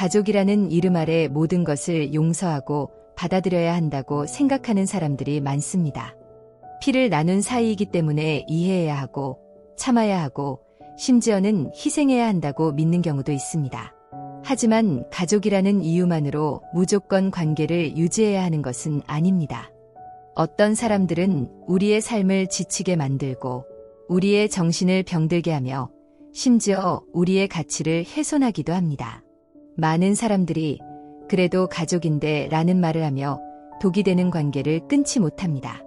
가족이라는 이름 아래 모든 것을 용서하고 받아들여야 한다고 생각하는 사람들이 많습니다. 피를 나눈 사이이기 때문에 이해해야 하고 참아야 하고 심지어는 희생해야 한다고 믿는 경우도 있습니다. 하지만 가족이라는 이유만으로 무조건 관계를 유지해야 하는 것은 아닙니다. 어떤 사람들은 우리의 삶을 지치게 만들고 우리의 정신을 병들게 하며 심지어 우리의 가치를 훼손하기도 합니다. 많은 사람들이 그래도 가족인데 라는 말을 하며 독이 되는 관계를 끊지 못합니다.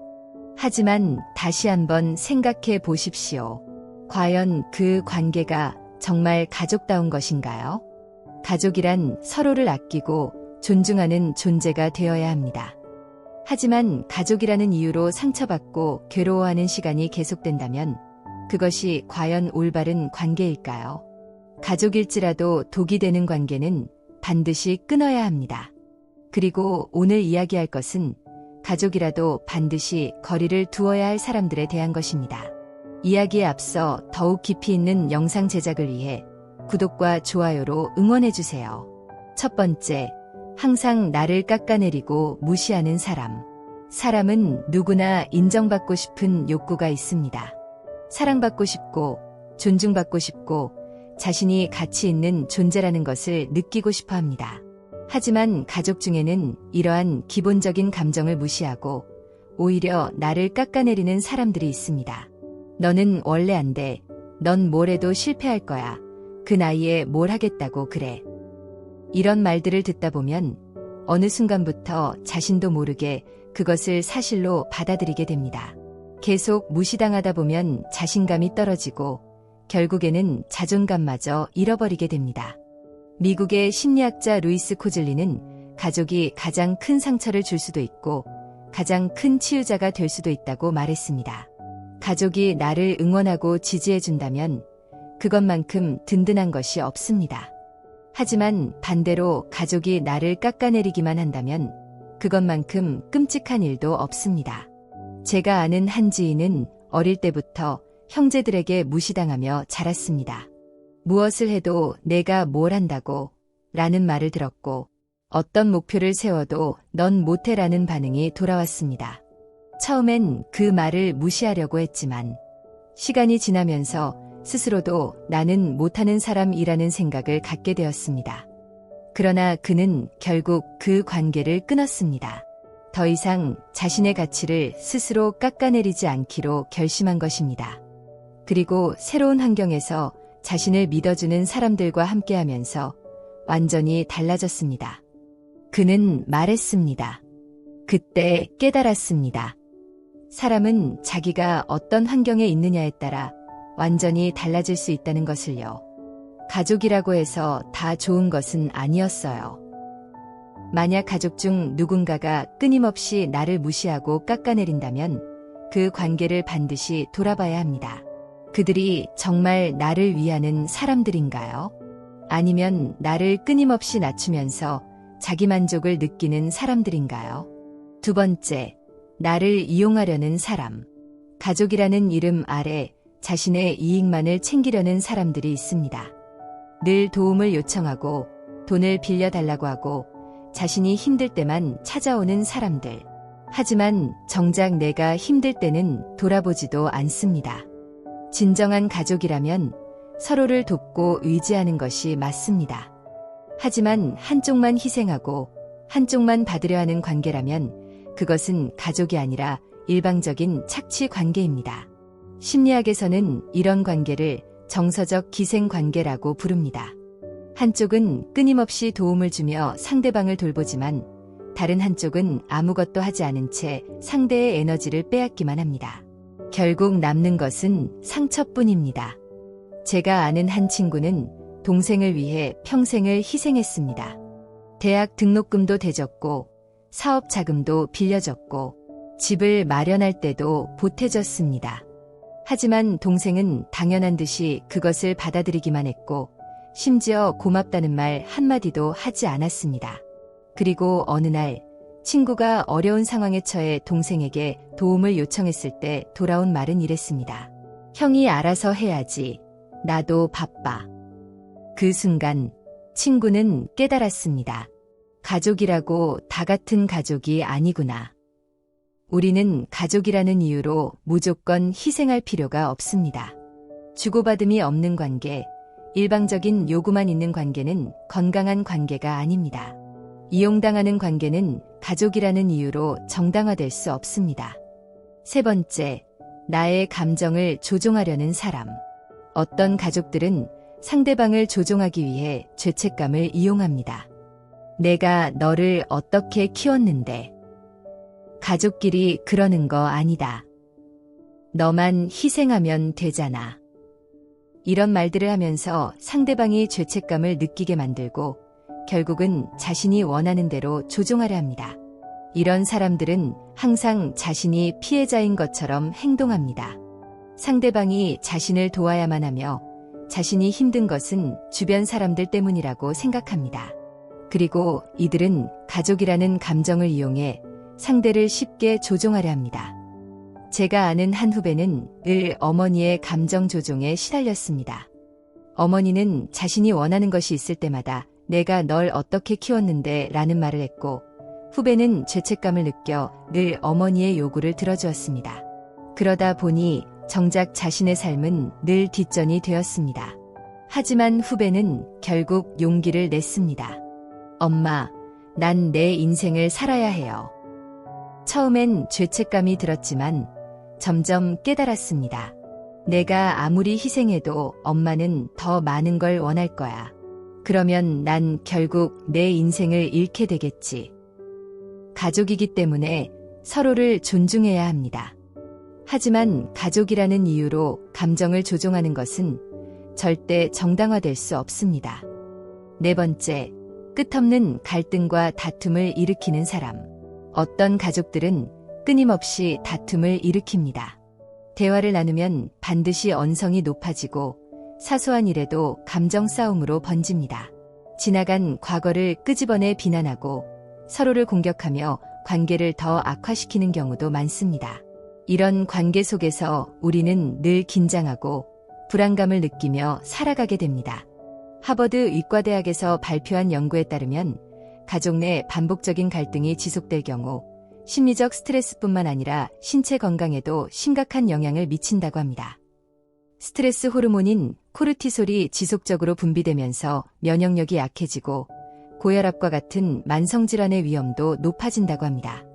하지만 다시 한번 생각해 보십시오. 과연 그 관계가 정말 가족다운 것인가요? 가족이란 서로를 아끼고 존중하는 존재가 되어야 합니다. 하지만 가족이라는 이유로 상처받고 괴로워하는 시간이 계속된다면 그것이 과연 올바른 관계일까요? 가족일지라도 독이 되는 관계는 반드시 끊어야 합니다. 그리고 오늘 이야기할 것은 가족이라도 반드시 거리를 두어야 할 사람들에 대한 것입니다. 이야기에 앞서 더욱 깊이 있는 영상 제작을 위해 구독과 좋아요로 응원해주세요. 첫 번째, 항상 나를 깎아내리고 무시하는 사람. 사람은 누구나 인정받고 싶은 욕구가 있습니다. 사랑받고 싶고 존중받고 싶고 자신이 가치 있는 존재라는 것을 느끼고 싶어 합니다. 하지만 가족 중에는 이러한 기본적인 감정을 무시하고 오히려 나를 깎아내리는 사람들이 있습니다. 너는 원래 안 돼. 넌 뭘 해도 실패할 거야. 그 나이에 뭘 하겠다고 그래. 이런 말들을 듣다 보면 어느 순간부터 자신도 모르게 그것을 사실로 받아들이게 됩니다. 계속 무시당하다 보면 자신감이 떨어지고 결국에는 자존감마저 잃어버리게 됩니다. 미국의 심리학자 루이스 코즐리는 가족이 가장 큰 상처를 줄 수도 있고 가장 큰 치유자가 될 수도 있다고 말했습니다. 가족이 나를 응원하고 지지해준다면 그것만큼 든든한 것이 없습니다. 하지만 반대로 가족이 나를 깎아내리기만 한다면 그것만큼 끔찍한 일도 없습니다. 제가 아는 한 지인은 어릴 때부터 형제들에게 무시당하며 자랐습니다. 무엇을 해도 내가 뭘 한다고 라는 말을 들었고 어떤 목표를 세워도 넌 못해라는 반응이 돌아왔습니다. 처음엔 그 말을 무시하려고 했지만 시간이 지나면서 스스로도 나는 못하는 사람이라는 생각을 갖게 되었습니다. 그러나 그는 결국 그 관계를 끊었습니다. 더 이상 자신의 가치를 스스로 깎아내리지 않기로 결심한 것입니다. 그리고 새로운 환경에서 자신을 믿어주는 사람들과 함께하면서 완전히 달라졌습니다. 그는 말했습니다. 그때 깨달았습니다. 사람은 자기가 어떤 환경에 있느냐에 따라 완전히 달라질 수 있다는 것을요. 가족이라고 해서 다 좋은 것은 아니었어요. 만약 가족 중 누군가가 끊임없이 나를 무시하고 깎아내린다면 그 관계를 반드시 돌아봐야 합니다. 그들이 정말 나를 위하는 사람들인가요? 아니면 나를 끊임없이 낮추면서 자기만족을 느끼는 사람들인가요? 두 번째, 나를 이용하려는 사람. 가족이라는 이름 아래 자신의 이익만을 챙기려는 사람들이 있습니다. 늘 도움을 요청하고 돈을 빌려달라고 하고 자신이 힘들 때만 찾아오는 사람들. 하지만 정작 내가 힘들 때는 돌아보지도 않습니다. 진정한 가족이라면 서로를 돕고 의지하는 것이 맞습니다. 하지만 한쪽만 희생하고 한쪽만 받으려 하는 관계라면 그것은 가족이 아니라 일방적인 착취 관계입니다. 심리학에서는 이런 관계를 정서적 기생 관계라고 부릅니다. 한쪽은 끊임없이 도움을 주며 상대방을 돌보지만 다른 한쪽은 아무것도 하지 않은 채 상대의 에너지를 빼앗기만 합니다. 결국 남는 것은 상처뿐입니다. 제가 아는 한 친구는 동생을 위해 평생을 희생했습니다. 대학 등록금도 대줬고 사업 자금도 빌려줬고 집을 마련할 때도 보태줬습니다. 하지만 동생은 당연한 듯이 그것을 받아들이기만 했고 심지어 고맙다는 말 한마디도 하지 않았습니다. 그리고 어느 날 친구가 어려운 상황에 처해 동생에게 도움을 요청했을 때 돌아온 말은 이랬습니다. 형이 알아서 해야지. 나도 바빠. 그 순간 친구는 깨달았습니다. 가족이라고 다 같은 가족이 아니구나. 우리는 가족이라는 이유로 무조건 희생할 필요가 없습니다. 주고받음이 없는 관계, 일방적인 요구만 있는 관계는 건강한 관계가 아닙니다. 이용당하는 관계는 가족이라는 이유로 정당화될 수 없습니다. 세 번째, 나의 감정을 조종하려는 사람. 어떤 가족들은 상대방을 조종하기 위해 죄책감을 이용합니다. 내가 너를 어떻게 키웠는데. 가족끼리 그러는 거 아니다. 너만 희생하면 되잖아. 이런 말들을 하면서 상대방이 죄책감을 느끼게 만들고 결국은 자신이 원하는 대로 조종하려 합니다. 이런 사람들은 항상 자신이 피해자인 것처럼 행동합니다. 상대방이 자신을 도와야만 하며 자신이 힘든 것은 주변 사람들 때문이라고 생각합니다. 그리고 이들은 가족이라는 감정을 이용해 상대를 쉽게 조종하려 합니다. 제가 아는 한 후배는 늘 어머니의 감정 조종에 시달렸습니다. 어머니는 자신이 원하는 것이 있을 때마다 내가 널 어떻게 키웠는데 라는 말을 했고 후배는 죄책감을 느껴 늘 어머니의 요구를 들어주었습니다. 그러다 보니 정작 자신의 삶은 늘 뒷전이 되었습니다. 하지만 후배는 결국 용기를 냈습니다. 엄마, 난 내 인생을 살아야 해요. 처음엔 죄책감이 들었지만 점점 깨달았습니다. 내가 아무리 희생해도 엄마는 더 많은 걸 원할 거야. 그러면 난 결국 내 인생을 잃게 되겠지. 가족이기 때문에 서로를 존중해야 합니다. 하지만 가족이라는 이유로 감정을 조종하는 것은 절대 정당화될 수 없습니다. 네 번째, 끝없는 갈등과 다툼을 일으키는 사람. 어떤 가족들은 끊임없이 다툼을 일으킵니다. 대화를 나누면 반드시 언성이 높아지고 사소한 일에도 감정 싸움으로 번집니다. 지나간 과거를 끄집어내 비난하고 서로를 공격하며 관계를 더 악화시키는 경우도 많습니다. 이런 관계 속에서 우리는 늘 긴장하고 불안감을 느끼며 살아가게 됩니다. 하버드 의과대학에서 발표한 연구에 따르면 가족 내 반복적인 갈등이 지속될 경우 심리적 스트레스뿐만 아니라 신체 건강에도 심각한 영향을 미친다고 합니다. 스트레스 호르몬인 코르티솔이 지속적으로 분비되면서 면역력이 약해지고 고혈압과 같은 만성질환의 위험도 높아진다고 합니다.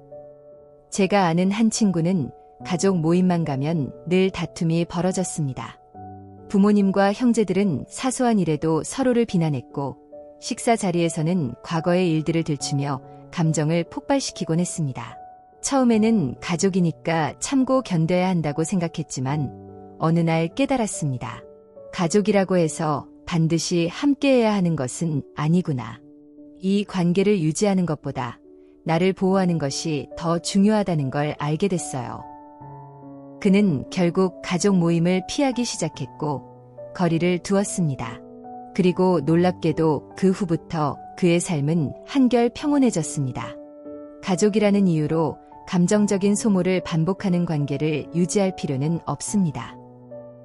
제가 아는 한 친구는 가족 모임만 가면 늘 다툼이 벌어졌습니다. 부모님과 형제들은 사소한 일에도 서로를 비난했고 식사 자리에서는 과거의 일들을 들추며 감정을 폭발시키곤 했습니다. 처음에는 가족이니까 참고 견뎌야 한다고 생각했지만 어느 날 깨달았습니다. 가족이라고 해서 반드시 함께해야 하는 것은 아니구나. 이 관계를 유지하는 것보다 나를 보호하는 것이 더 중요하다는 걸 알게 됐어요. 그는 결국 가족 모임을 피하기 시작했고 거리를 두었습니다. 그리고 놀랍게도 그 후부터 그의 삶은 한결 평온해졌습니다. 가족이라는 이유로 감정적인 소모를 반복하는 관계를 유지할 필요는 없습니다.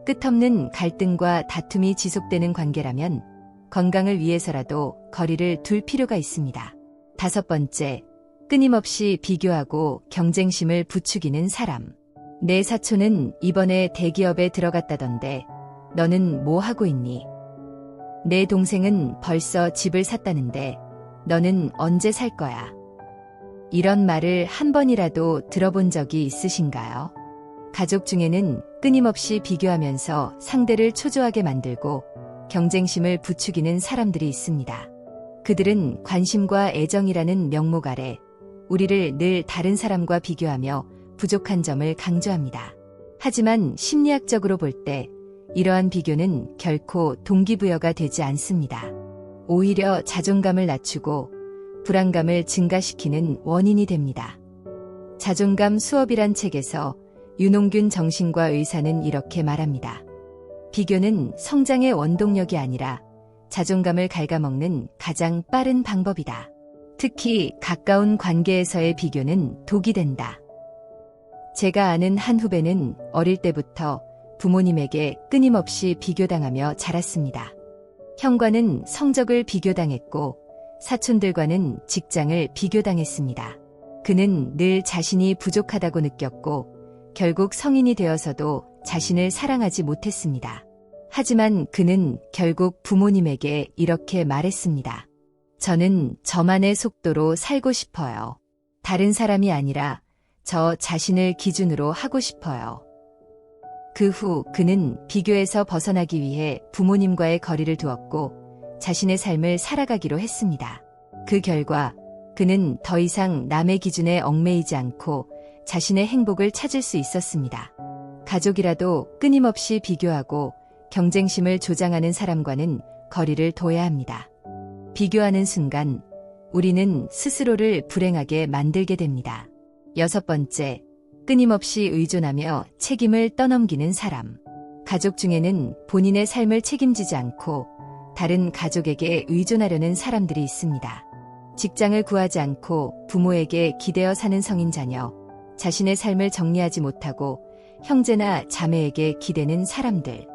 끝없는 갈등과 다툼이 지속되는 관계라면 건강을 위해서라도 거리를 둘 필요가 있습니다. 다섯 번째, 끊임없이 비교하고 경쟁심을 부추기는 사람. 내 사촌은 이번에 대기업에 들어갔다던데 너는 뭐 하고 있니? 내 동생은 벌써 집을 샀다는데 너는 언제 살 거야? 이런 말을 한 번이라도 들어본 적이 있으신가요? 가족 중에는 끊임없이 비교하면서 상대를 초조하게 만들고 경쟁심을 부추기는 사람들이 있습니다. 그들은 관심과 애정이라는 명목 아래 우리를 늘 다른 사람과 비교하며 부족한 점을 강조합니다. 하지만 심리학적으로 볼 때 이러한 비교는 결코 동기부여가 되지 않습니다. 오히려 자존감을 낮추고 불안감을 증가시키는 원인이 됩니다. 자존감 수업이란 책에서 윤홍균 정신과 의사는 이렇게 말합니다. 비교는 성장의 원동력이 아니라 자존감을 갉아먹는 가장 빠른 방법이다. 특히 가까운 관계에서의 비교는 독이 된다. 제가 아는 한 후배는 어릴 때부터 부모님에게 끊임없이 비교당하며 자랐습니다. 형과는 성적을 비교당했고 사촌들과는 직장을 비교당했습니다. 그는 늘 자신이 부족하다고 느꼈고 결국 성인이 되어서도 자신을 사랑하지 못했습니다. 하지만 그는 결국 부모님에게 이렇게 말했습니다. 저는 저만의 속도로 살고 싶어요. 다른 사람이 아니라 저 자신을 기준으로 하고 싶어요. 그 후 그는 비교에서 벗어나기 위해 부모님과의 거리를 두었고 자신의 삶을 살아가기로 했습니다. 그 결과 그는 더 이상 남의 기준에 얽매이지 않고 자신의 행복을 찾을 수 있었습니다. 가족이라도 끊임없이 비교하고 경쟁심을 조장하는 사람과는 거리를 둬야 합니다. 비교하는 순간 우리는 스스로를 불행하게 만들게 됩니다. 6번째, 끊임없이 의존하며 책임을 떠넘기는 사람. 가족 중에는 본인의 삶을 책임지지 않고 다른 가족에게 의존하려는 사람들이 있습니다. 직장을 구하지 않고 부모에게 기대어 사는 성인 자녀, 자신의 삶을 정리하지 못하고 형제나 자매에게 기대는 사람들.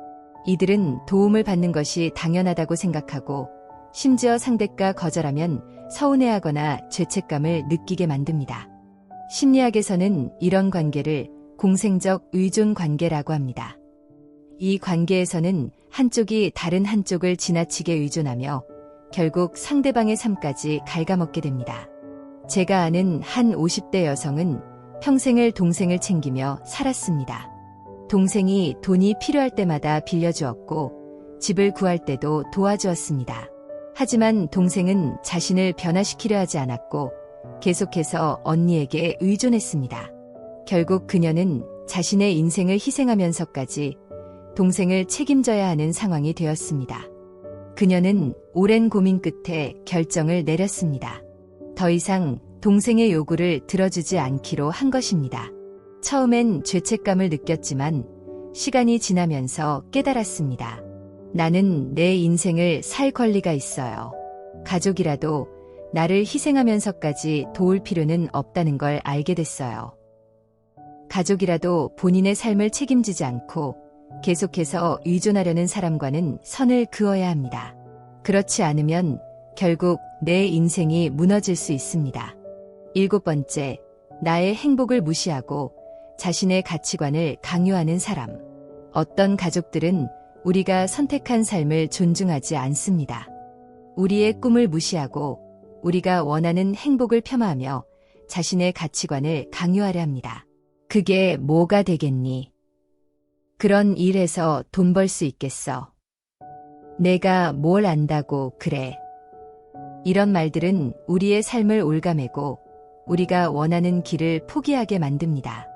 이들은 도움을 받는 것이 당연하다고 생각하고 심지어 상대가 거절하면 서운해하거나 죄책감을 느끼게 만듭니다. 심리학에서는 이런 관계를 공생적 의존 관계라고 합니다. 이 관계에서는 한쪽이 다른 한쪽을 지나치게 의존하며 결국 상대방의 삶까지 갉아먹게 됩니다. 제가 아는 한 50대 여성은 평생을 동생을 챙기며 살았습니다. 동생이 돈이 필요할 때마다 빌려주었고 집을 구할 때도 도와주었습니다. 하지만 동생은 자신을 변화시키려 하지 않았고 계속해서 언니에게 의존했습니다. 결국 그녀는 자신의 인생을 희생하면서까지 동생을 책임져야 하는 상황이 되었습니다. 그녀는 오랜 고민 끝에 결정을 내렸습니다. 더 이상 동생의 요구를 들어주지 않기로 한 것입니다. 처음엔 죄책감을 느꼈지만 시간이 지나면서 깨달았습니다. 나는 내 인생을 살 권리가 있어요. 가족이라도 나를 희생하면서까지 도울 필요는 없다는 걸 알게 됐어요. 가족이라도 본인의 삶을 책임지지 않고 계속해서 의존하려는 사람과는 선을 그어야 합니다. 그렇지 않으면 결국 내 인생이 무너질 수 있습니다. 7번째, 나의 행복을 무시하고 자신의 가치관을 강요하는 사람. 어떤 가족들은 우리가 선택한 삶을 존중하지 않습니다. 우리의 꿈을 무시하고 우리가 원하는 행복을 폄하하며 자신의 가치관을 강요하려 합니다. 그게 뭐가 되겠니? 그런 일에서 돈 벌 수 있겠어. 내가 뭘 안다고 그래. 이런 말들은 우리의 삶을 올가매고 우리가 원하는 길을 포기하게 만듭니다.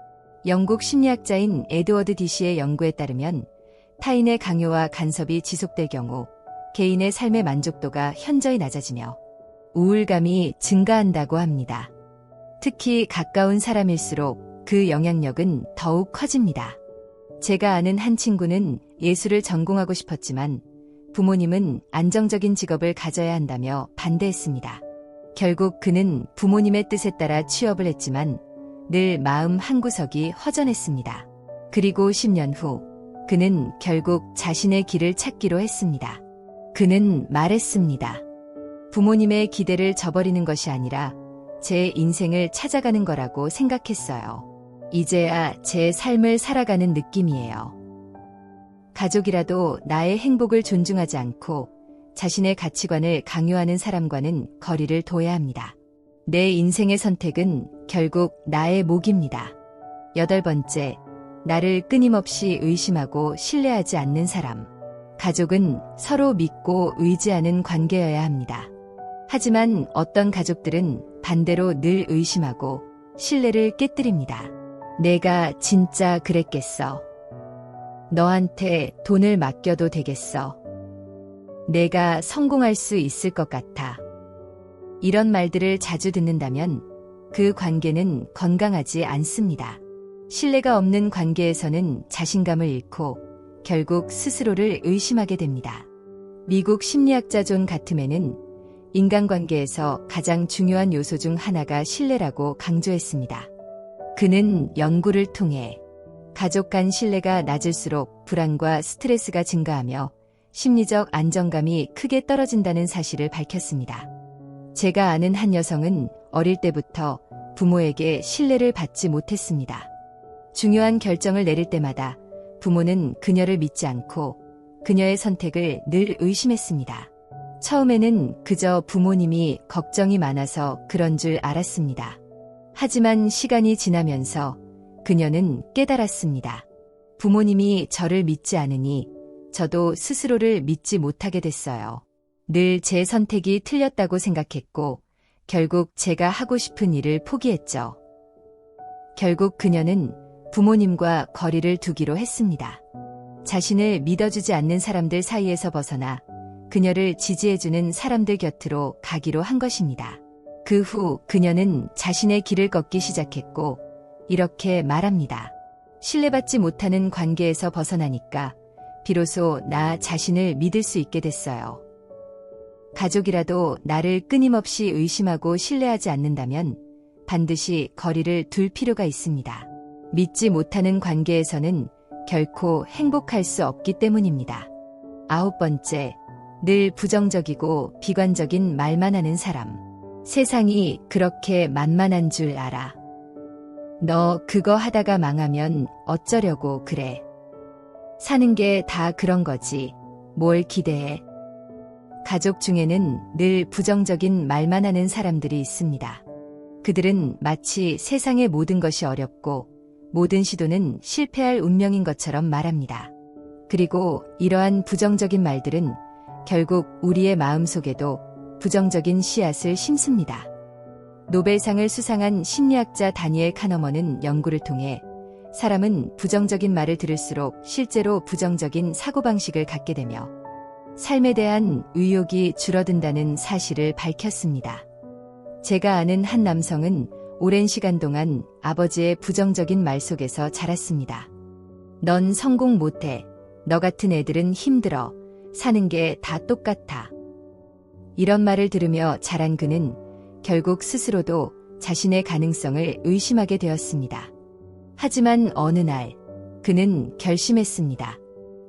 영국 심리학자인 에드워드 디시의 연구에 따르면 타인의 강요와 간섭이 지속될 경우 개인의 삶의 만족도가 현저히 낮아지며 우울감이 증가한다고 합니다. 특히 가까운 사람일수록 그 영향력은 더욱 커집니다. 제가 아는 한 친구는 예술을 전공하고 싶었지만 부모님은 안정적인 직업을 가져야 한다며 반대했습니다. 결국 그는 부모님의 뜻에 따라 취업을 했지만 늘 마음 한구석이 허전했습니다. 그리고 10년 후 그는 결국 자신의 길을 찾기로 했습니다. 그는 말했습니다. 부모님의 기대를 저버리는 것이 아니라 제 인생을 찾아가는 거라고 생각했어요. 이제야 제 삶을 살아가는 느낌이에요. 가족이라도 나의 행복을 존중하지 않고 자신의 가치관을 강요하는 사람과는 거리를 둬야 합니다. 내 인생의 선택은 결국 나의 몫입니다. 8번째, 나를 끊임없이 의심하고 신뢰하지 않는 사람. 가족은 서로 믿고 의지하는 관계여야 합니다. 하지만 어떤 가족들은 반대로 늘 의심하고 신뢰를 깨뜨립니다. 내가 진짜 그랬겠어. 너한테 돈을 맡겨도 되겠어. 내가 성공할 수 있을 것 같아. 이런 말들을 자주 듣는다면 그 관계는 건강하지 않습니다. 신뢰가 없는 관계에서는 자신감을 잃고 결국 스스로를 의심하게 됩니다. 미국 심리학자 존 가트맨은 인간관계에서 가장 중요한 요소 중 하나가 신뢰라고 강조했습니다. 그는 연구를 통해 가족 간 신뢰가 낮을수록 불안과 스트레스가 증가하며 심리적 안정감이 크게 떨어진다는 사실을 밝혔습니다. 제가 아는 한 여성은 어릴 때부터 부모에게 신뢰를 받지 못했습니다. 중요한 결정을 내릴 때마다 부모는 그녀를 믿지 않고 그녀의 선택을 늘 의심했습니다. 처음에는 그저 부모님이 걱정이 많아서 그런 줄 알았습니다. 하지만 시간이 지나면서 그녀는 깨달았습니다. 부모님이 저를 믿지 않으니 저도 스스로를 믿지 못하게 됐어요. 늘 제 선택이 틀렸다고 생각했고 결국 제가 하고 싶은 일을 포기했죠. 결국 그녀는 부모님과 거리를 두기로 했습니다. 자신을 믿어주지 않는 사람들 사이에서 벗어나 그녀를 지지해주는 사람들 곁으로 가기로 한 것입니다. 그 후 그녀는 자신의 길을 걷기 시작했고 이렇게 말합니다. 신뢰받지 못하는 관계에서 벗어나니까 비로소 나 자신을 믿을 수 있게 됐어요. 가족이라도 나를 끊임없이 의심하고 신뢰하지 않는다면 반드시 거리를 둘 필요가 있습니다. 믿지 못하는 관계에서는 결코 행복할 수 없기 때문입니다. 9번째, 늘 부정적이고 비관적인 말만 하는 사람. 세상이 그렇게 만만한 줄 알아. 너 그거 하다가 망하면 어쩌려고 그래. 사는 게 다 그런 거지. 뭘 기대해. 가족 중에는 늘 부정적인 말만 하는 사람들이 있습니다. 그들은 마치 세상의 모든 것이 어렵고 모든 시도는 실패할 운명인 것처럼 말합니다. 그리고 이러한 부정적인 말들은 결국 우리의 마음속에도 부정적인 씨앗을 심습니다. 노벨상을 수상한 심리학자 다니엘 카너먼은 연구를 통해 사람은 부정적인 말을 들을수록 실제로 부정적인 사고방식을 갖게 되며 삶에 대한 의욕이 줄어든다는 사실을 밝혔습니다. 제가 아는 한 남성은 오랜 시간 동안 아버지의 부정적인 말 속에서 자랐습니다. 넌 성공 못해. 너 같은 애들은 힘들어. 사는 게 다 똑같아. 이런 말을 들으며 자란 그는 결국 스스로도 자신의 가능성을 의심하게 되었습니다. 하지만 어느 날 그는 결심했습니다.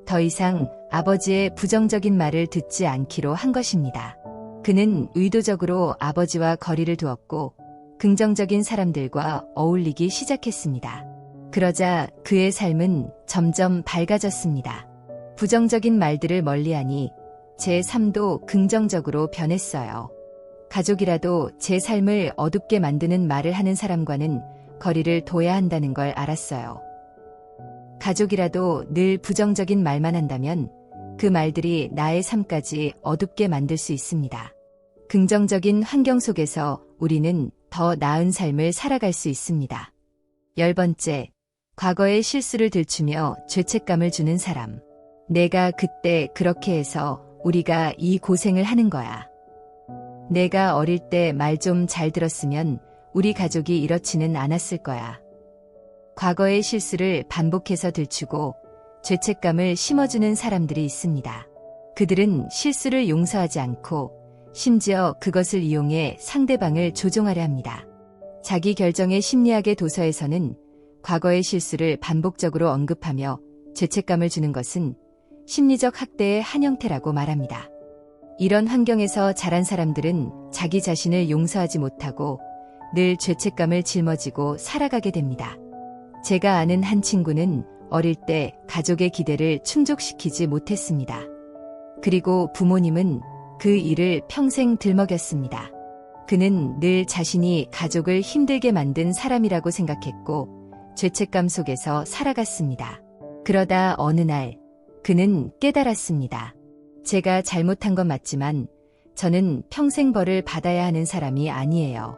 더 이상 아버지의 부정적인 말을 듣지 않기로 한 것입니다. 그는 의도적으로 아버지와 거리를 두었고 긍정적인 사람들과 어울리기 시작했습니다. 그러자 그의 삶은 점점 밝아졌습니다. 부정적인 말들을 멀리하니 제 삶도 긍정적으로 변했어요. 가족이라도 제 삶을 어둡게 만드는 말을 하는 사람과는 거리를 둬야 한다는 걸 알았어요. 가족이라도 늘 부정적인 말만 한다면 그 말들이 나의 삶까지 어둡게 만들 수 있습니다. 긍정적인 환경 속에서 우리는 더 나은 삶을 살아갈 수 있습니다. 10번째, 과거의 실수를 들추며 죄책감을 주는 사람. 내가 그때 그렇게 해서 우리가 이 고생을 하는 거야. 내가 어릴 때 말 좀 잘 들었으면 우리 가족이 이렇지는 않았을 거야. 과거의 실수를 반복해서 들추고 죄책감을 심어주는 사람들이 있습니다. 그들은 실수를 용서하지 않고 심지어 그것을 이용해 상대방을 조종하려 합니다. 자기 결정의 심리학의 도서에서는 과거의 실수를 반복적으로 언급하며 죄책감을 주는 것은 심리적 학대의 한 형태라고 말합니다. 이런 환경에서 자란 사람들은 자기 자신을 용서하지 못하고 늘 죄책감을 짊어지고 살아가게 됩니다. 제가 아는 한 친구는 어릴 때 가족의 기대를 충족시키지 못했습니다. 그리고 부모님은 그 일을 평생 들먹였습니다. 그는 늘 자신이 가족을 힘들게 만든 사람이라고 생각했고 죄책감 속에서 살아갔습니다. 그러다 어느 날 그는 깨달았습니다. 제가 잘못한 건 맞지만 저는 평생 벌을 받아야 하는 사람이 아니에요.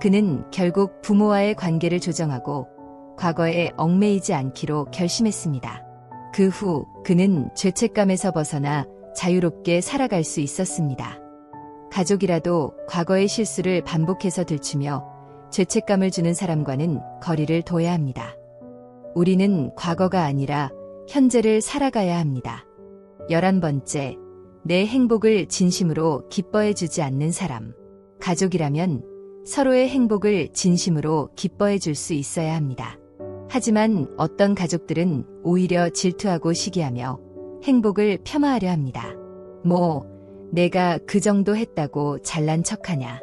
그는 결국 부모와의 관계를 조정하고 과거에 얽매이지 않기로 결심했습니다. 그 후 그는 죄책감에서 벗어나 자유롭게 살아갈 수 있었습니다. 가족이라도 과거의 실수를 반복해서 들추며 죄책감을 주는 사람과는 거리를 둬야 합니다. 우리는 과거가 아니라 현재를 살아가야 합니다. 11번째, 내 행복을 진심으로 기뻐해 주지 않는 사람. 가족이라면 서로의 행복을 진심으로 기뻐해 줄 수 있어야 합니다. 하지만 어떤 가족들은 오히려 질투하고 시기하며 행복을 폄하하려 합니다. 내가 그 정도 했다고 잘난 척하냐.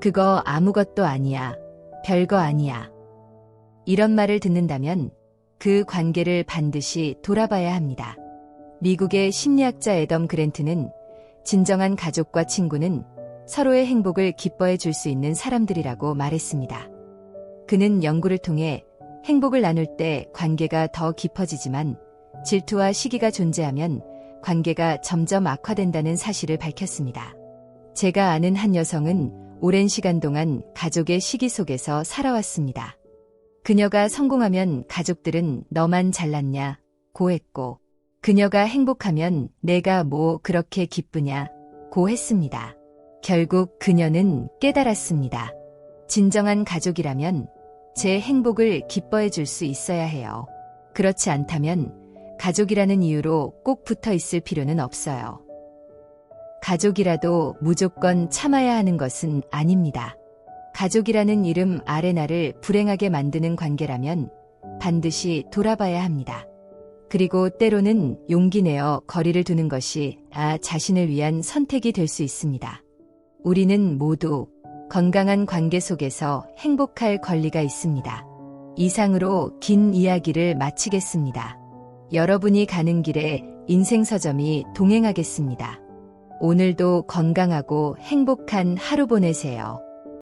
그거 아무것도 아니야. 별거 아니야. 이런 말을 듣는다면 그 관계를 반드시 돌아봐야 합니다. 미국의 심리학자 애덤 그랜트는 진정한 가족과 친구는 서로의 행복을 기뻐해 줄 수 있는 사람들이라고 말했습니다. 그는 연구를 통해 행복을 나눌 때 관계가 더 깊어지지만 질투와 시기가 존재하면 관계가 점점 악화된다는 사실을 밝혔습니다. 제가 아는 한 여성은 오랜 시간 동안 가족의 시기 속에서 살아왔습니다. 그녀가 성공하면 가족들은 너만 잘났냐 고 했고, 그녀가 행복하면 내가 뭐 그렇게 기쁘냐 고 했습니다. 결국 그녀는 깨달았습니다. 진정한 가족이라면 제 행복을 기뻐해 줄 수 있어야 해요. 그렇지 않다면 가족이라는 이유로 꼭 붙어 있을 필요는 없어요. 가족이라도 무조건 참아야 하는 것은 아닙니다. 가족이라는 이름 아래 나를 불행하게 만드는 관계라면 반드시 돌아봐야 합니다. 그리고 때로는 용기 내어 거리를 두는 것이 자신을 위한 선택이 될 수 있습니다. 우리는 모두 건강한 관계 속에서 행복할 권리가 있습니다. 이상으로 긴 이야기를 마치겠습니다. 여러분이 가는 길에 인생서점이 동행하겠습니다. 오늘도 건강하고 행복한 하루 보내세요.